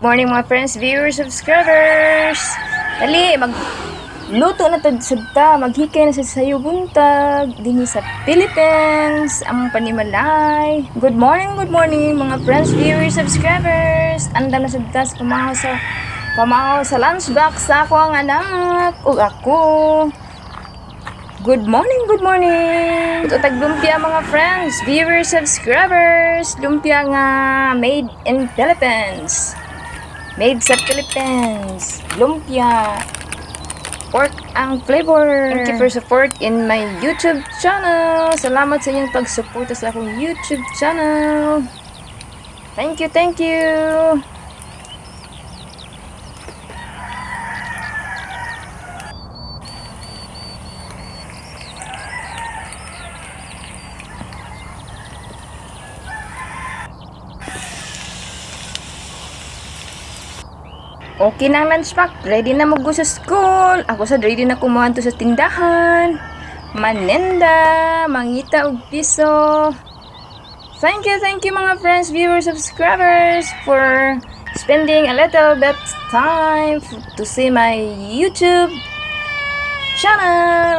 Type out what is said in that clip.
Morning mga friends, viewers, subscribers. Dali, magluto na tad ta, maghikay na sa sayo buntag dinhi sa Philippines, ang panimalay. Good morning mga friends, viewers, subscribers. Andam na sad ta sa pamahaw sa lunchbox sa ako ang anak ug ako. Good morning. Tutag lumpia mga friends, viewers, subscribers. Lumpia nga made in Philippines. Made sa Philippines. Lumpia. Pork ang flavor. Thank you for support in my YouTube channel. Salamat sa inyong pagsuporta sa akong YouTube channel. Thank you. Okay na ang lunch pack. Ready na mag-go sa school. Ako sad ready na kumuha to sa tindahan. Manenda, mangita og piso. Thank you mga friends, viewers, subscribers for spending a little bit time to see my YouTube channel.